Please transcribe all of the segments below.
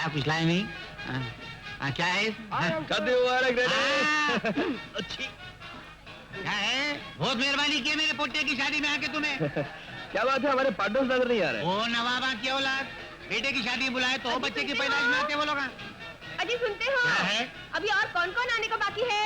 कुछ लाए नहीं? क्या है? अच्छी क्या है? बहुत मेहरबानी की मेरे पोते की शादी में आके तुम्हें। क्या बात है, हमारे पार्टनर्स नजर नहीं आ रहे। ओ नवाबा की औलाद, बेटे की शादी बुलाए तो बच्चे की पैदाइश में आते वो लोग। अजी सुनते हो? क्या है? अभी और कौन कौन आने को बाकी है?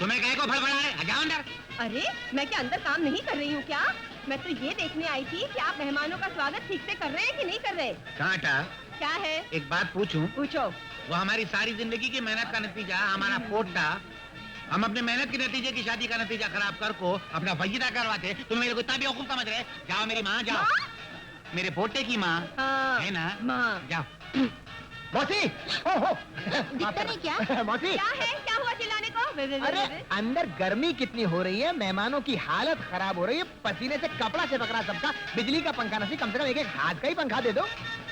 तुम्हें कहे को फड़फड़ा रहे? जाओ अंदर। अरे मैं क्या अंदर काम नहीं कर रही हूँ क्या? मैं तो ये देखने आई थी कि आप मेहमानों का स्वागत ठीक से कर रहे हैं कि नहीं कर रहे? कांटा, क्या है? एक बात पूछूं? पूछो। वो हमारी सारी जिंदगी की मेहनत का नतीजा, हमारा पोटा, हम अपने मेहनत के नतीजे की शादी का नतीजा खराब कर को अपना वजीदा करवाते, तुम मेरे को इतना बेवकूफ समझ रहे? जाओ मेरी माँ, जाओ। मेरे पोटे की माँ है ना? माँ। जाओ। मौसी, ओहो, दिखता नहीं क्या? मौसी, क्या है? क्या हुआ चिल्लाने को? अरे अंदर गर्मी कितनी हो रही है, मेहमानों की हालत खराब हो रही है, पसीने से कपड़ा से पकड़ा सबका। बिजली का पंखा नहीं, कम से कम एक एक हाथ का ही पंखा दे दो।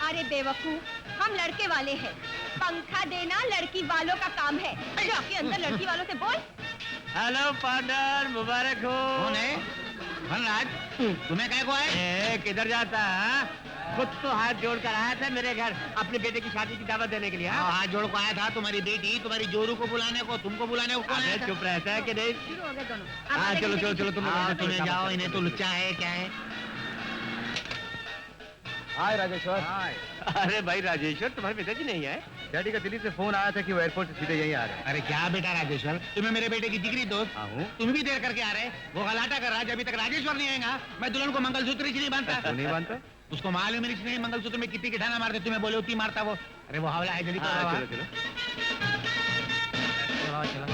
अरे बेवकूफ, हम लड़के वाले हैं, पंखा देना लड़की वालों का काम है। जाके अंदर लड़की वालों से बोल। हेलो पार्टनर, मुबारक हो। कौन है? धनराज, तुम्हें कहे को है? किधर जाता है? खुद तो हाथ जोड़कर आया था मेरे घर अपने बेटे की शादी की दावत देने के लिए। हाथ जोड़ को आया था, तुम्हारी बेटी, तुम्हारी जोरू को बुलाने को, तुमको बुलाने को कौन आया था? चुप रहता है कि नहीं? शुरू हो गए दोनों। हाँ चलो चलो चलो, तुम्हें जाओ, इन्हें तो लुच्चा है क्या है? हाय राजेश्वर। हाय। अरे भाई राजेश्वर, तुम्हारे पिताजी नहीं है? डैडी का दिल्ली से फोन आया था कि वो एयरपोर्ट से सीधे यहीं आ रहे हैं। अरे क्या बेटा राजेश्वर, तुम्हें मेरे बेटे की जिगरी दोस्त, हूँ। तुम भी देर करके आ रहे? वो गलाटा कर रहा है, अभी तक राजेश्वर नहीं आएगा। मैं दुल्हन को मंगलसूत्र ही नहीं बांधता। नहीं बांधता? उसको मालूम ही नहीं मंगलसूत्र में कितनी गिठाना मारते, तुम्हें बोले उतनी मारता वो। अरे वो हवला है, जल्दी करो। चलो चलो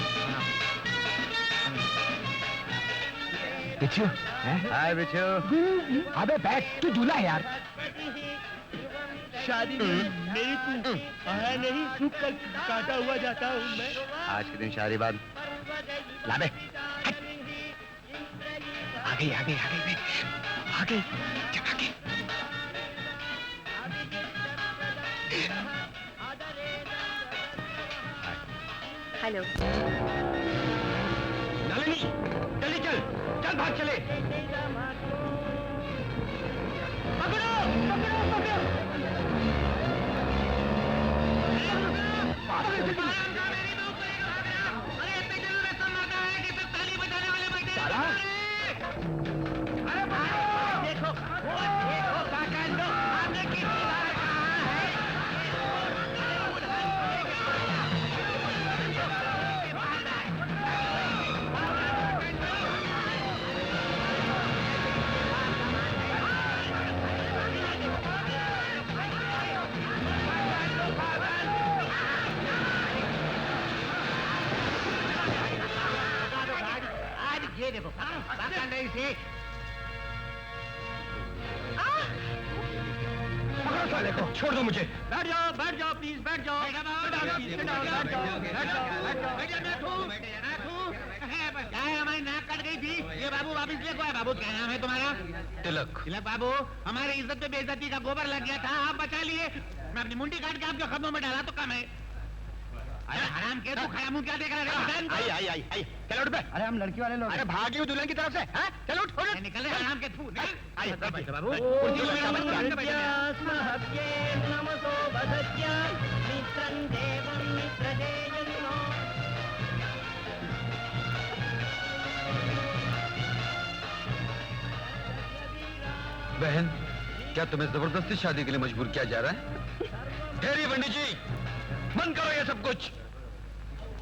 बिच्छू, हाय बिच्छू। अबे बैठ, तू दूल्हा है यार। शादी मेरी तू है नहीं, सूख कर काटा हुआ जाता हूँ मैं। आज के दिन शादी बाद ला बे, आ गई आ गई आ गई आ गई, चल आ गई। हेलो। नलिनी, जल्दी चल, चल भाग चले। पकड़ो पकड़ो पकड़ो। ये देखो, नहीं से पकड़ो साले को, छोड़ दो मुझे। बैठ जाओ प्लीज, बैठ जाओ। क्या है, हमारी नाक कट गई थी, ये बाबू वापिस ले को है। बाबू क्या नाम है तुम्हारा? तिलक। तिलक बाबू, हमारे इज्जत पे बेइज्जती का गोबर लग गया था, आप बचा लिए। मैं अपनी मुंडी काट के आपके कदमों में डाला तो कम है। अरे हराम के, तू खड़ा मुंह क्या देख रहा है? आई चलो उठ पे। अरे हम लड़की वाले लोग। अरे भागी दुल्हन की तरफ से। हैं? चलो उठ उठ। निकल रहे हराम के, थू निकल। आइए बाबू, बहन, क्या तुम्हें जबरदस्ती शादी के लिए मजबूर किया जा रहा है? ठहरिए पंडित जी, बंद करो ये सब कुछ।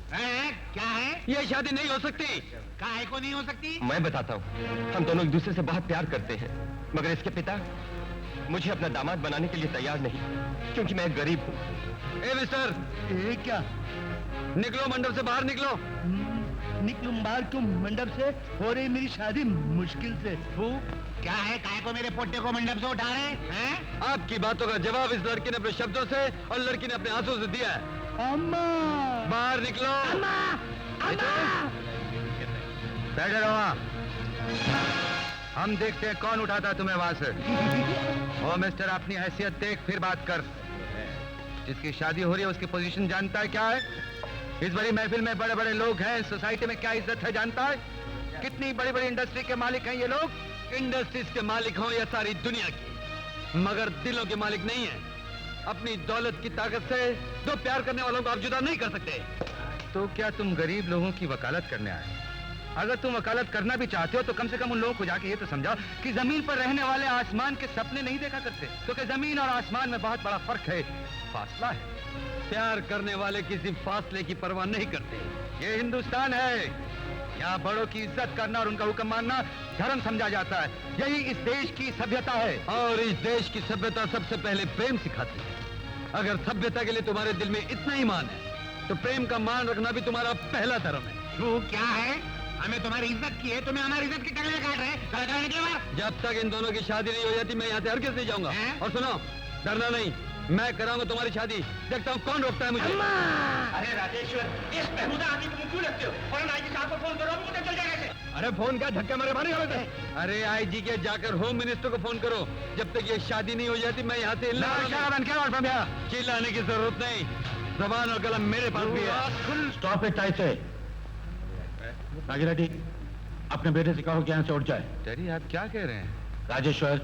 क्या है? ये शादी नहीं हो सकती। काहे को नहीं हो सकती? मैं बताता हूँ, हम दोनों एक दूसरे से बहुत प्यार करते हैं, मगर इसके पिता मुझे अपना दामाद बनाने के लिए तैयार नहीं, क्योंकि मैं एक गरीब हूँ। ए मिस्टर, ये क्या? निकलो, मंडप से बाहर निकलो। निकलूं बाहर क्यों? मंडप से हो रही मेरी शादी मुश्किल से। क्या है, काहे को मेरे पोटे को मंडप से उठा रहे हैं? आपकी बातों का जवाब इस लड़की ने अपने शब्दों से और लड़की ने अपने आंसू से दिया है। अम्मा, बाहर निकलो। अम्मा, अम्मा। बैठे रहो वहाँ। हम देखते हैं कौन उठाता है तुम्हें वहां से। ओ मिस्टर, अपनी हैसियत देख फिर बात कर। जिसकी शादी हो रही है उसकी पोजीशन जानता है क्या है? इस बड़ी महफिल में बड़े बड़े लोग हैं, सोसाइटी में क्या इज्जत है जानता है? कितनी बड़ी बड़ी इंडस्ट्री के मालिक हैं ये लोग। इंडस्ट्रीज के मालिक हों या सारी दुनिया की, मगर दिलों के मालिक नहीं है। अपनी दौलत की ताकत से दो प्यार करने वालों को आप जुदा नहीं कर सकते। तो क्या तुम गरीब लोगों की वकालत करने आए? अगर तुम वकालत करना भी चाहते हो तो कम से कम उन लोगों को जाके ये तो समझाओ कि जमीन पर रहने वाले आसमान के सपने नहीं देखा करते, क्योंकि जमीन और आसमान में बहुत बड़ा फर्क है, फासला है। प्यार करने वाले किसी फासले की परवाह नहीं करते। ये हिंदुस्तान है, यहाँ बड़ों की इज्जत करना और उनका हुक्म मानना धर्म समझा जाता है। यही इस देश की सभ्यता है, और इस देश की सभ्यता सबसे पहले प्रेम सिखाती है। अगर सभ्यता के लिए तुम्हारे दिल में इतना ही मान है तो प्रेम का मान रखना भी तुम्हारा पहला धर्म है। तू क्या है? हमें तुम्हारी इज्जत की है, तुम्हें हमारी इज्जत की टंगड़ियां काट रहे हैं। चलो निकलो बाहर। जब तक इन दोनों की शादी नहीं हो जाती मैं यहाँ से हरगिज़ नहीं जाऊंगा। और सुनो, डरना नहीं, मैं कराऊंगा तुम्हारी शादी। देखता हूँ कौन रोकता है मुझे। अरे राजेश्वर, इस बेहुदा आदमी को क्यों लगते हो? और आईजी साहब को फोन करो, मुझे चल जाएगा। अरे फोन क्या धक्के मारे मारे गलत है। अरे आईजी के जाकर होम मिनिस्टर को फोन करो। जब तक ये शादी नहीं हो जाती मैं यहाँ से चिल्लाने की जरूरत नहीं, जबान और कलम मेरे पास भी है। स्टॉप इट ऐसे। रागी अपने बेटे से कहो कि यहाँ से उठ जाए। डैडी आप क्या कह रहे हैं? राजेश्वर,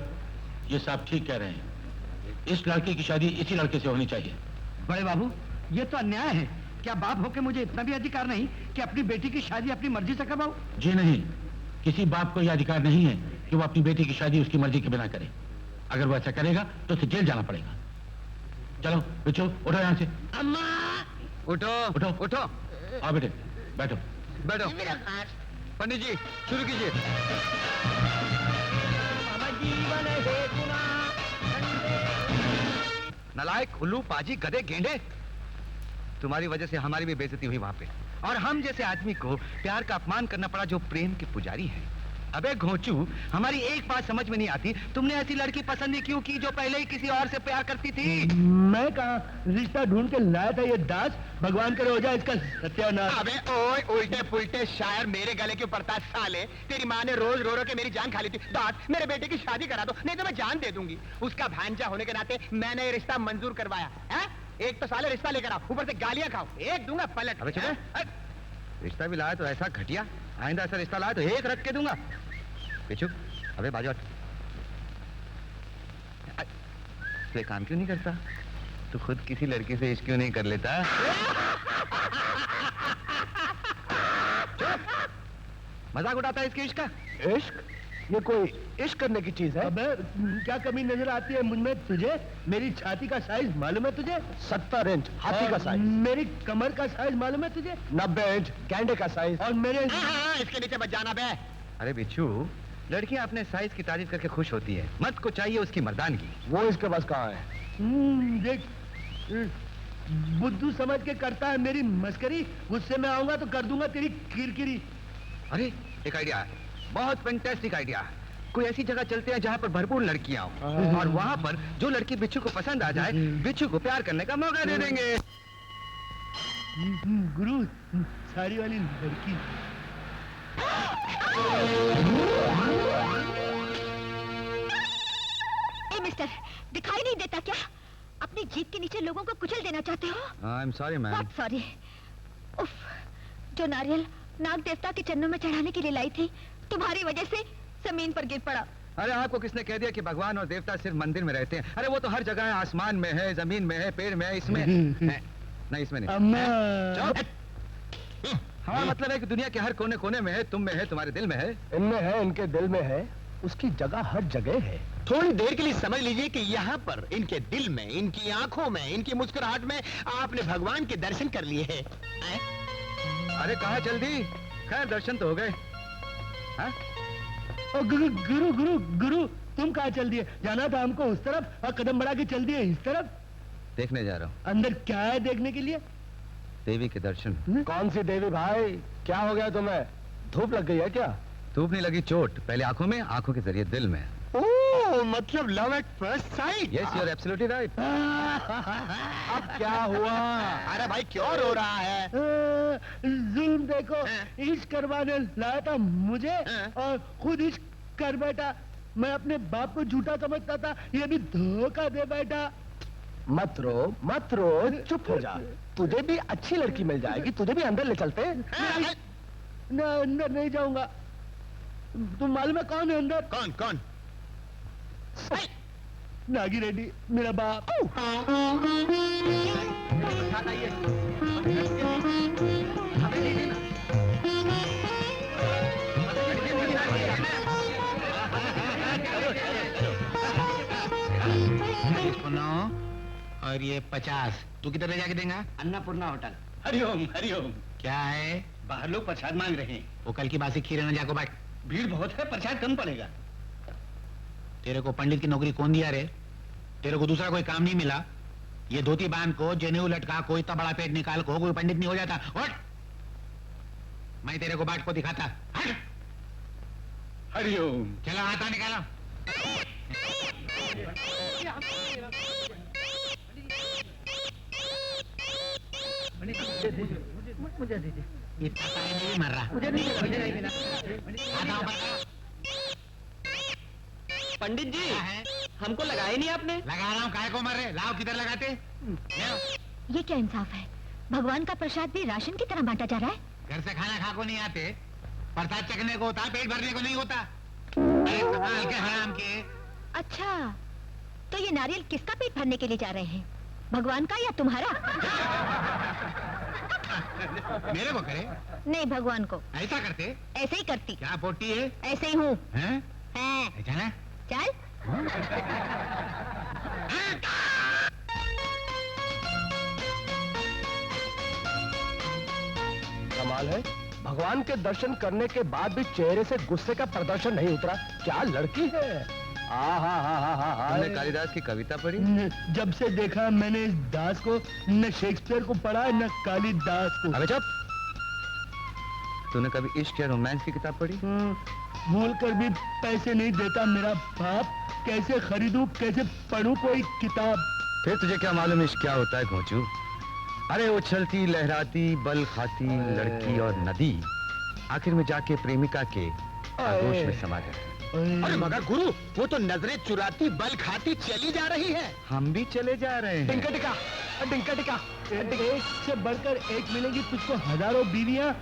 ये साहब ठीक कह रहे हैं। इस लड़के की शादी इसी लड़के से होनी चाहिए। बड़े बाबू, ये तो अन्याय है। क्या बाप होके मुझे इतना भी अधिकार नहीं कि अपनी बेटी की शादी अपनी मर्जी से करवाऊं? जी नहीं, किसी बाप को यह अधिकार नहीं है कि वो अपनी बेटी की शादी उसकी मर्जी के बिना करे। अगर वो ऐसा करेगा तो उसे जेल जाना पड़ेगा। चलो बिच्छू, उठो यहाँ से। अम्मा! उठो उठो। उठो। आओ बेटे, बैठो। बैठो। पंडित जी शुरू कीजिए। नालायक, उल्लू, पाजी, गधे, गेंडे, तुम्हारी वजह से हमारी भी बेइज्जती हुई वहां पे, और हम जैसे आदमी को प्यार का अपमान करना पड़ा जो प्रेम के पुजारी है। अबे घोंचू, हमारी एक बात समझ में नहीं आती, तुमने ऐसी लड़की पसंद क्यों की जो पहले ही किसी और से प्यार करती थी? मैं कहा रिश्ता ढूंढ के लाया था ये दास, भगवान करे हो जाए इसका सत्यानाश। अबे ओए, उल्टे पुल्टे शायर मेरे गले क्यों पड़ता है साले? तेरी माँ ने रोज रो रो के मेरी जान खा ली थी। दास, मेरे बेटे की शादी करा दो, नहीं तो मैं जान दे दूंगी। उसका भांजा होने के नाते मैंने ये रिश्ता मंजूर करवाया है। एक तो साले रिश्ता लेकर आओ, ऊपर से गालियां खाओ, एक दूंगा पलट। अबे चले, रिश्ता भी लाया तो ऐसा घटिया, आइंदा ऐसा रिश्ता लाया तो एक रख के दूंगा। पिछू, अबे बाजू हट। तू एक काम क्यों नहीं करता? तू खुद किसी लड़की से इश्क क्यों नहीं कर लेता? मजाक उड़ाता है इसके इश्क का? इश्क? ये कोई इश्क करने की चीज है? अबे क्या कमी नजर आती है मुझमें तुझे? मेरी छाती का साइज मालूम है तुझे? 70 इंच हाथी का साइज। मेरी कमर का साइज मालूम है तुझे? 90 इंच गैंडे का साइज। और मेरे इसके नीचे मत जाना बे। अरे बिच्छू, लड़कियां अपने साइज की तारीफ करके खुश होती है, मर्द को चाहिए उसकी मर्दानगी। वो इसके पास कहाँ है? देख, बुद्धू समझ के करता है मेरी मस्करी। गुस्से में आऊंगा तो कर दूंगा तेरी किरकिरी। अरे एक आइडिया है, बहुत फैंटास्टिक आइडिया है। कोई ऐसी जगह चलते हैं जहाँ पर भरपूर लड़कियां हो, और वहाँ पर जो लड़की बिच्छू को पसंद आ जाए, बिच्छू को प्यार करने का मौका दे देंगे। गुरु, साड़ी वाली लड़की। ए मिस्टर, दिखाई नहीं देता क्या? अपनी जीप के नीचे लोगों को कुचल देना चाहते हो? I am sorry ma'am. बहुत सॉरी। उफ, जो नारियल नाग देवता के चरणों में चढ़ाने के लिए लाई थी, तुम्हारी वजह से जमीन पर गिर पड़ा। अरे आपको किसने कह दिया कि भगवान और देवता सिर्फ मंदिर में रहते हैं? अरे वो तो हर जगह है, आसमान में है, जमीन में है, पेड़ में है, इसमें है। नहीं इसमें नहीं। अम्मा। चुप। हमारा मतलब है कि दुनिया के हर कोने कोने में है, तुम में है, तुम्हारे दिल में है। इनमें है, इनके दिल में है, उसकी जगह हर जगह है। थोड़ी देर के लिए समझ लीजिए कि यहाँ पर इनके दिल में, इनकी आंखों में, इनकी मुस्कुराहट में आपने भगवान के दर्शन कर लिए हैं। अरे कहा जल्दी, खैर दर्शन तो हो गए। हाँ? गुरु गुरु गुरु गुरु, तुम कहाँ चल दिए? जाना था हमको उस तरफ और कदम बढ़ा के चल दिए इस तरफ। देखने जा रहा हूँ। अंदर क्या है देखने के लिए? देवी के दर्शन। कौन सी देवी भाई? क्या हो गया तुम्हें? धूप लग गई है क्या? धूप नहीं लगी, चोट। पहले आंखों में, आंखों के जरिए दिल में। ओह, मतलब love at first sight. Yes, you are absolutely right. अब क्या हुआ? अरे भाई क्यों रो रहा है? जुल्म देखो, इश्क करवाने लाया था मुझे और खुद इश्क कर बैठा। मैं अपने बाप को झूठा समझता था, ये भी धोखा दे बैठा। मत रो, चुप हो जा। तुझे भी अच्छी लड़की मिल जाएगी, तुझे भी अंदर ले चलते। ना, अंदर नहीं जाऊंगा। तुम मालूम है कौन है अंदर? कौन कौन? नागी रेड्डी मेरा बाप। साथ आइए। हमें दीजिए ना। इसको 9 और ये 50। तू किधर ले जाके देगा? अन्नपूर्णा होटल। हरिओम हरिओम। क्या है? बाहर लोग प्रसाद मांग रहे हैं। वो कल की बासी खीर न जाको बाट। भीड़ बहुत है, प्रसाद कम पड़ेगा। तेरे को पंडित की नौकरी कौन दिया रे? तेरे को दूसरा कोई काम नहीं मिला? ये धोती बांध को, जनेऊ लटका, कोई इतना बड़ा पेट निकाल को कोई पंडित नहीं हो जाता। उठ! मैं तेरे को बाट को दिखाता। हट! हरिओम। चलो हाथ निकालो। इतना टाइम नहीं मर रहा। हाथ ऊपर करो। पंडित जी, क्या है? हमको लगाए नहीं आपने। लगा रहा हूँ, काय को मर रहे? लाओ, किधर लगाते? ले। ये क्या इंसाफ है? भगवान का प्रसाद भी राशन की तरह बांटा जा रहा है। घर से खाना खा को नहीं आते, प्रसाद चखने को होता, पेट भरने को नहीं होता। अरे कमाल के हराम के। अच्छा, तो ये नारियल किसका पेट भरने के लिए जा रहे हैं? भगवान का या तुम्हारा? मेरे को करे? नहीं, भगवान को। ऐसा करते? ऐसे ही करती। क्या पोटी है? ऐसे ही हूँ। हैं? हैं। ऐसा ना? चल। कमाल है, भगवान के दर्शन करने के बाद भी चेहरे से गुस्से का प्रदर्शन नहीं उतरा। क्या लड़की है। तुमने कालिदास की कविता पढ़ी? जब से देखा मैंने इस दास को, न शेक्सपियर को पढ़ा न कालिदास को। अबे चुप! तूने कभी इश्क या रोमांस की किताब पढ़ी? भूल कर भी पैसे नहीं देता मेरा बाप। कैसे खरीदूं, कैसे पढ़ूं कोई किताब। फिर तुझे क्या मालूम इश्क क्या होता है घोंचू? अरे उछलती लहराती बल खाती लड़की और नदी आखिर में जाके प्रेमिका के आगोश में समा जाती। अरे मगर गुरु, वो तो नजरें चुराती बल खाती चली जा रही है। हम भी चले जा रहे हैं। डिंका टिका, डिंका टिका। एक से बढ़कर एक मिलेगी तुझको, हजारों बीवियां।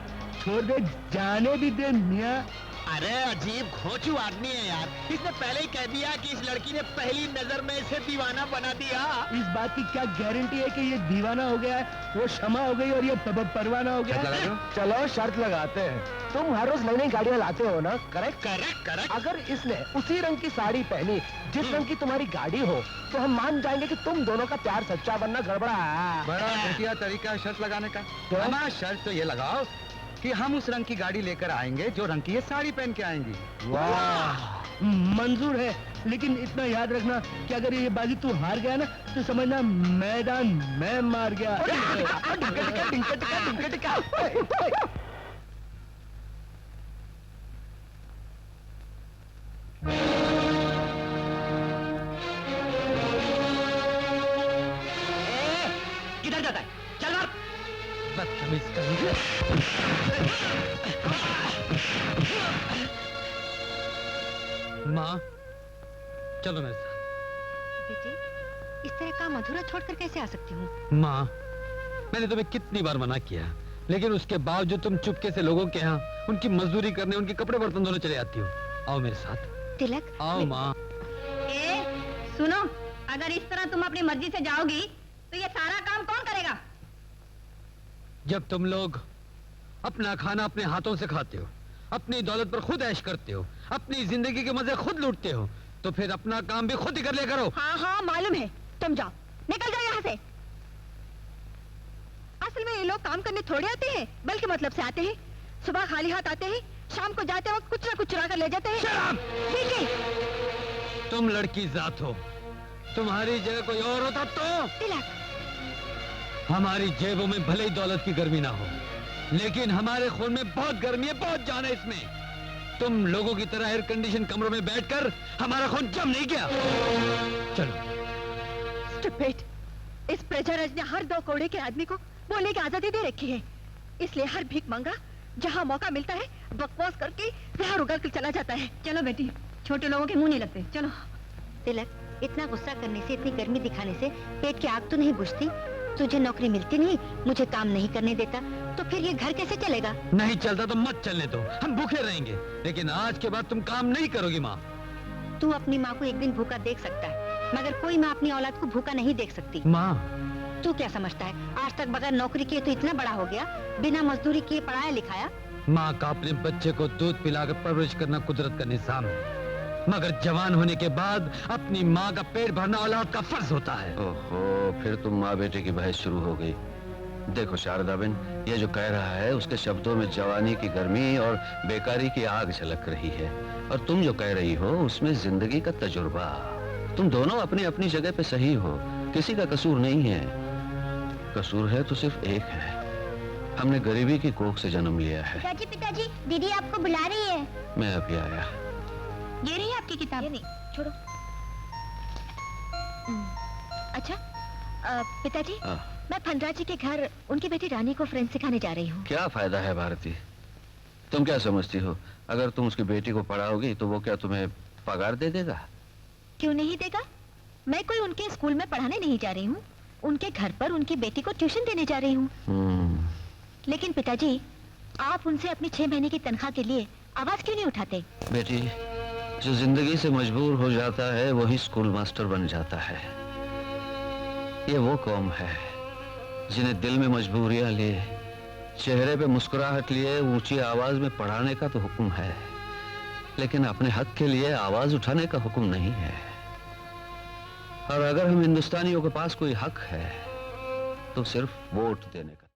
छोड़ दे, जाने भी दे मियां। अरे अजीब घोंचू आदमी है यार। इसने पहले ही कह दिया कि इस लड़की ने पहली नजर में इसे दीवाना बना दिया। इस बात की क्या गारंटी है कि ये दीवाना हो गया है, वो क्षमा हो गई और ये परवाना हो शर्त लगा गया? दो। चलो शर्त लगाते हैं। तुम हर रोज नई नई गाड़ियां लाते हो ना? करेक्ट। Correct correct. अगर इसने उसी रंग की साड़ी पहनी जिस रंग की तुम्हारी गाड़ी हो, तो हम मान जाएंगे कि तुम दोनों का प्यार सच्चा, बनना गड़बड़ा है। बड़ा घटिया तरीका है शर्त लगाने का। क्या? हमारा शर्त तो ये लगाओ कि हम उस रंग की गाड़ी लेकर आएंगे जो रंग की ये साड़ी पहन के आएंगी। वाह, मंजूर है, लेकिन इतना याद रखना कि अगर ये बाजी तू हार गया ना, तो समझना मैदान मैं मार गया। किधर जाता है? चल मार। बदतमीज कहीं। माँ, चलो मेरे साथ। बेटे, इस तरह काम अधूरा छोड़कर कैसे आ सकती हूँ? माँ, मैंने तुम्हें कितनी बार मना किया, लेकिन उसके बावजूद तुम चुपके से लोगों के यहाँ उनकी मजदूरी करने, उनके कपड़े बर्तन धोने चले आती हो। आओ मेरे साथ। तिलक, आओ माँ। सुनो, अगर इस तरह तुम अपनी मर्जी से जाओगी, तो ये सारा काम कौन करेगा? जब तुम लोग अपना खाना अपने हाथों से खाते हो, अपनी दौलत पर खुद ऐश करते हो, अपनी जिंदगी के मजे खुद लूटते हो, तो फिर अपना काम भी खुद ही कर लिया करो। हाँ हाँ मालूम है, तुम जाओ, निकल जाओ यहाँ से। असल में ये लोग काम करने थोड़े आते हैं, बल्कि मतलब से आते हैं। सुबह खाली हाथ आते हैं, शाम को जाते वक्त कुछ ना कुछ चुरा कर ले जाते हैं। ठीक है। तुम लड़की जात हो, तुम्हारी जगह कोई और होता तो तिलक, हमारी जेबों में भले ही दौलत की गर्मी ना हो, लेकिन हमारे खून में बहुत गर्मी है, बहुत जान है इसमें। तुम लोगों की तरह एयर कंडीशन कमरों में बैठकर हमारा खून जम नहीं गया। चलो। स्टूपिड, इस प्रजाराज ने हर 2 कौड़े के आदमी को बोलने की आजादी दे रखी है, इसलिए हर भीख मंगा जहाँ मौका मिलता है बकवास करके यहाँ रुका कर चला जाता है। चलो बेटी, छोटे लोगों के मुंह नहीं लगते, चलो। तिलक, इतना गुस्सा करने से, इतनी गर्मी दिखाने से पेट की आग तो नहीं बुझती? तुझे नौकरी मिलती नहीं, मुझे काम नहीं करने देता, तो फिर ये घर कैसे चलेगा? नहीं चलता तो मत चलने दो, हम भूखे रहेंगे, लेकिन आज के बाद तुम काम नहीं करोगी माँ। तू अपनी माँ को एक दिन भूखा देख सकता है, मगर कोई माँ अपनी औलाद को भूखा नहीं देख सकती। माँ, तू क्या समझता है, आज तक बगैर नौकरी किए तो इतना बड़ा हो गया, बिना मजदूरी किए पढ़ाया लिखाया। माँ का अपने बच्चे को दूध पिलाकर परवरिश करना कुदरत का निजाम है, मगर जवान होने के बाद अपनी माँ का पेट भरना औलाद का फर्ज होता है। ओहो, फिर तुम माँ बेटे की बहस शुरू हो गई। देखो शारदाबेन, ये जो कह रहा है उसके शब्दों में जवानी की गर्मी और बेकारी की आग झलक रही है, और तुम जो कह रही हो उसमें जिंदगी का तजुर्बा। तुम दोनों अपनी अपनी जगह पे सही हो, किसी का कसूर नहीं है। कसूर है तो सिर्फ एक है, हमने गरीबी की कोख से जन्म लिया है। पिताजी, दीदी आपको बुला रही है। मैं अभी आया। ये रही आपकी किताब। ये नहीं, छोड़ो। अच्छा, पिताजी, मैं फनराज जी के घर उनकी बेटी रानी को फ्रेंच सिखाने जा रही हूँ। क्या फायदा है भारती, तुम क्या समझती हो, अगर तुम उसकी बेटी को पढ़ाओगी तो वो क्या तुम्हें पगार दे देगा? क्यों नहीं देगा? मैं कोई उनके स्कूल में पढ़ाने नहीं जा रही हूँ, उनके घर पर उनकी बेटी को ट्यूशन देने जा रही हूँ। लेकिन पिताजी, आप उनसे अपनी 6 महीने की तनख्वाह के लिए आवाज क्यों नहीं उठाते? बेटी, जो जिंदगी से मजबूर हो जाता है वही स्कूल मास्टर बन जाता है। ये वो कौम है जिन्हें दिल में मजबूरियां लिए, चेहरे पे मुस्कुराहट लिए ऊंची आवाज में पढ़ाने का तो हुक्म है, लेकिन अपने हक के लिए आवाज उठाने का हुक्म नहीं है। और अगर हम हिंदुस्तानियों के पास कोई हक है तो सिर्फ वोट देने का।